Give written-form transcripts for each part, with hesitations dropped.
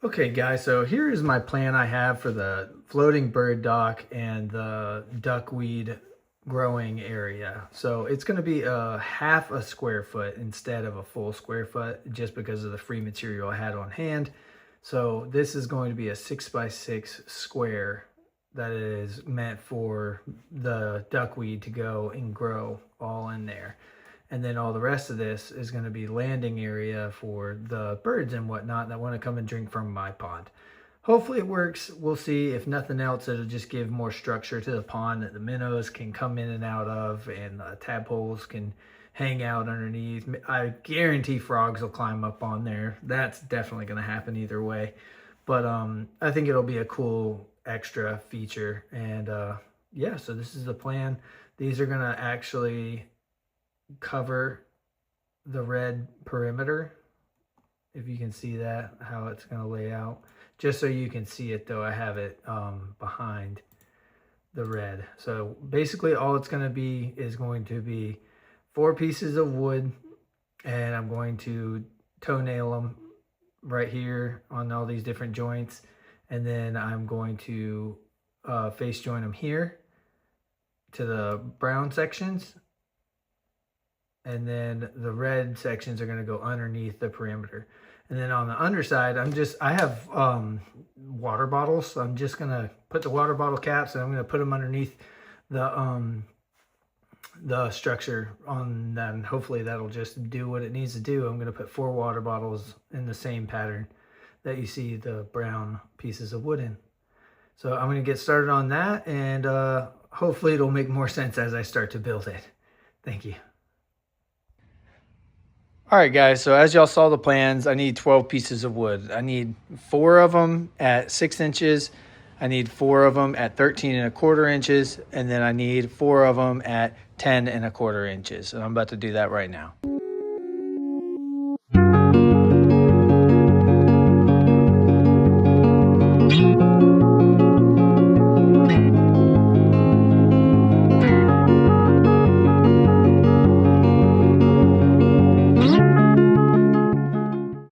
Okay guys, so here is my plan I have for the floating bird dock and the duckweed growing area. So it's going to be a half a square foot instead of a full square foot just because of the free material I had on hand. So this is going to be a 6x6 square that is meant for the duckweed to go and grow all in there. And then all the rest of this is going to be landing area for the birds and whatnot that want to come and drink from my pond. Hopefully it works. We'll see. If nothing else, it'll just give more structure to the pond that the minnows can come in and out of, and the tadpoles can hang out underneath. I guarantee frogs will climb up on there. That's definitely going to happen either way. But I think it'll be a cool extra feature. And yeah, so this is the plan. These are going to actually cover the red perimeter, if you can see that, how it's going to lay out. Just so you can see it though, I have it behind the red. So basically all it's going to be is going to be 4 pieces of wood, and I'm going to toenail them right here on all these different joints, and then I'm going to face join them here to the brown sections, and then the red sections are going to go underneath the perimeter. And then on the underside, I have water bottles, so I'm just going to put the water bottle caps, and I'm going to put them underneath the structure on that, and hopefully that'll just do what it needs to do. I'm going to put 4 water bottles in the same pattern that you see the brown pieces of wood in. So I'm going to get started on that, and hopefully it'll make more sense as I start to build it. Thank you. All right, guys, so as y'all saw the plans, I need 12 pieces of wood. I need 4 of them at 6 inches. I need 4 of them at 13¼ inches. And then I need 4 of them at 10¼ inches. And I'm about to do that right now.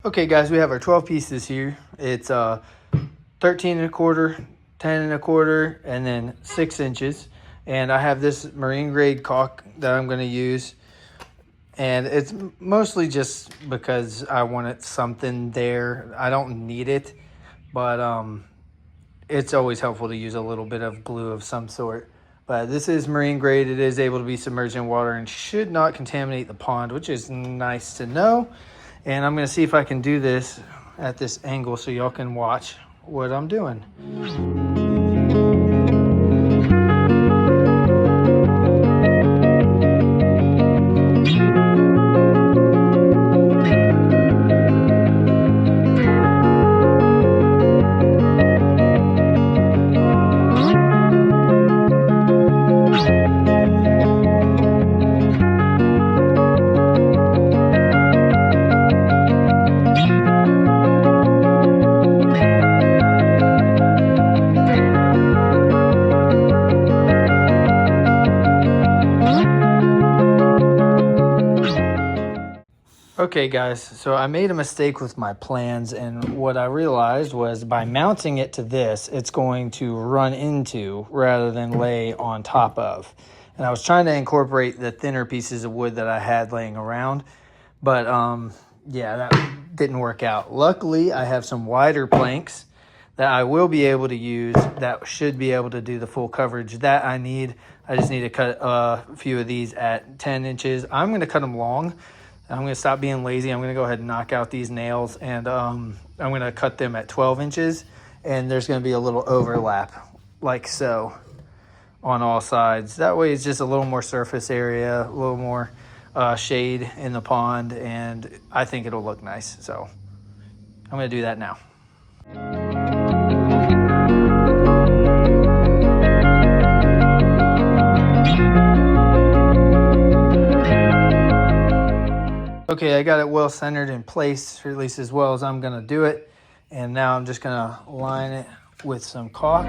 Okay guys, we have our 12 pieces here. It's 13¼ 10¼ and then 6 inches. And I have this marine grade caulk that I'm going to use. And it's mostly just because I wanted something there. I don't need it, but it's always helpful to use a little bit of glue of some sort. But this is marine grade. It is able to be submerged in water and should not contaminate the pond, which is nice to know. And I'm going to see if I can do this at this angle so y'all can watch what I'm doing. Okay guys, so I made a mistake with my plans, and what I realized was by mounting it to this, it's going to run into rather than lay on top of. And I was trying to incorporate the thinner pieces of wood that I had laying around, but yeah, that didn't work out. Luckily, I have some wider planks that I will be able to use that should be able to do the full coverage that I need. I just need to cut a few of these at 10 inches. I'm going to cut them long. I'm going to stop being lazy. I'm going to go ahead and knock out these nails, and I'm going to cut them at 12 inches, and there's going to be a little overlap like so on all sides. That way it's just a little more surface area, a little more shade in the pond, and I think it'll look nice. So I'm going to do that now. Okay, I got it well centered in place, or at least as well as I'm going to do it. And now I'm just going to line it with some caulk.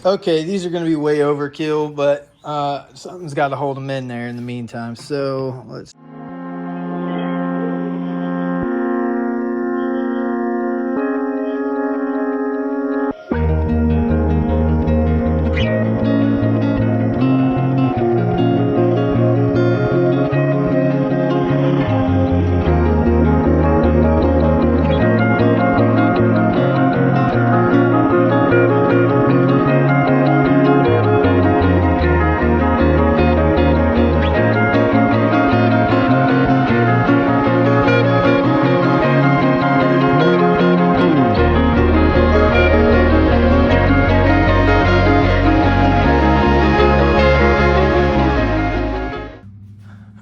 Okay, these are going to be way overkill, but something's got to hold them in there in the meantime. So let's.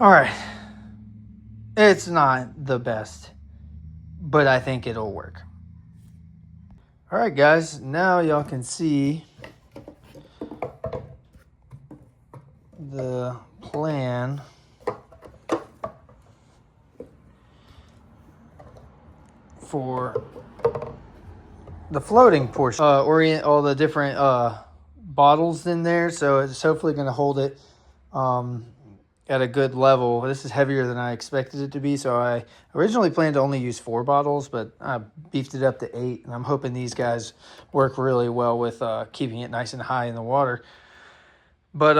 All right. It's not the best, but I think it'll work. All right, guys. Now y'all can see the plan for the floating portion. Orient all the different bottles in there, so it's hopefully going to hold it at a good level. This is heavier than I expected it to be, so I originally planned to only use 4 bottles, but I beefed it up to 8, and I'm hoping these guys work really well with keeping it nice and high in the water. But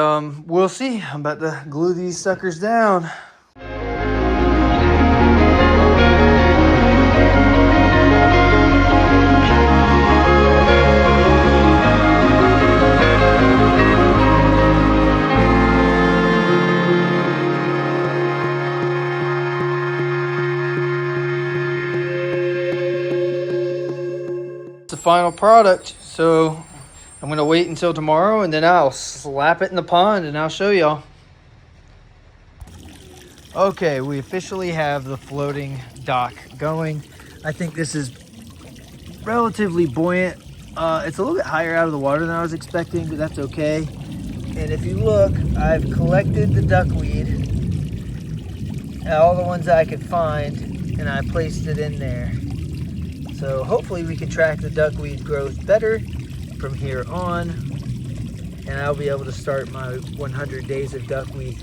we'll see. I'm about to glue these suckers down. The final product, so I'm gonna wait until tomorrow and then I'll slap it in the pond and I'll show y'all. Okay, we officially have the floating dock going. I think this is relatively buoyant. It's a little bit higher out of the water than I was expecting, but that's okay. And if you look, I've collected the duckweed, all the ones I could find, and I placed it in there. So hopefully we can track the duckweed growth better from here on, and I'll be able to start my 100 days of duckweed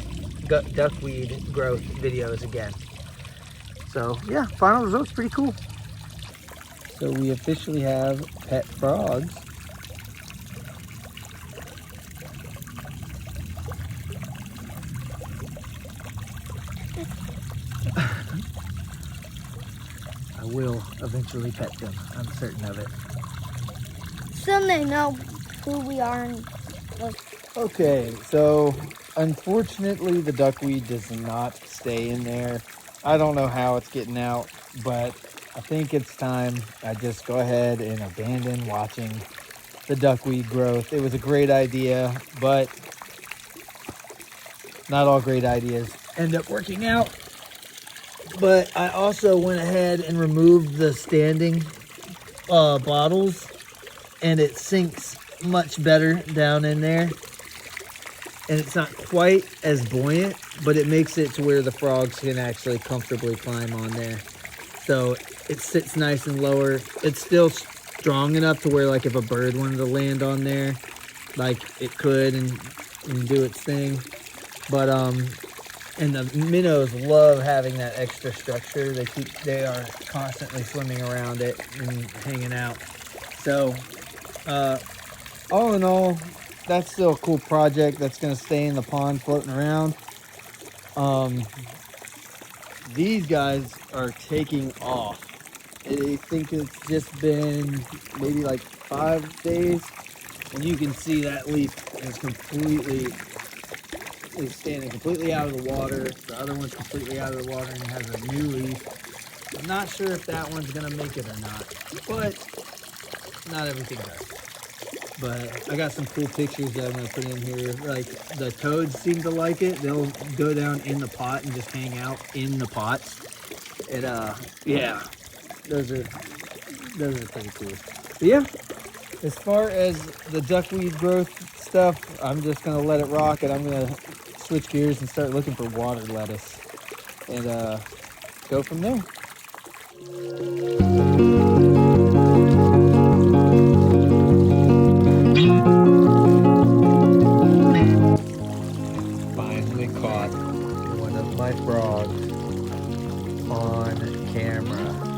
growth videos again. So yeah, final results pretty cool. So we officially have pet frogs. I will eventually pet them. I'm certain of it. Soon they know who we are. Okay, so unfortunately the duckweed does not stay in there. I don't know how it's getting out, but I think it's time I just go ahead and abandon watching the duckweed growth. It was a great idea, but not all great ideas end up working out. But I also went ahead and removed the standing bottles, and it sinks much better down in there. And it's not quite as buoyant, but it makes it to where the frogs can actually comfortably climb on there. So it sits nice and lower. It's still strong enough to where, like, if a bird wanted to land on there, like, it could and do its thing. But and the minnows love having that extra structure. They are constantly swimming around it and hanging out. So all in all, that's still a cool project that's going to stay in the pond floating around. These guys are taking off. I think it's just been maybe like 5 days, and you can see that leaf is standing completely out of the water. The other one's completely out of the water and has a new leaf. I'm not sure if that one's gonna make it or not, but not everything does. But I got some cool pictures that I'm gonna put in here. Like, the toads seem to like it. They'll go down in the pot and just hang out in the pots. And yeah, those are pretty cool. But yeah, as far as the duckweed growth stuff, I'm just gonna let it rock, and I'm gonna switch gears and start looking for water lettuce and go from there. caught one of my frogs on camera.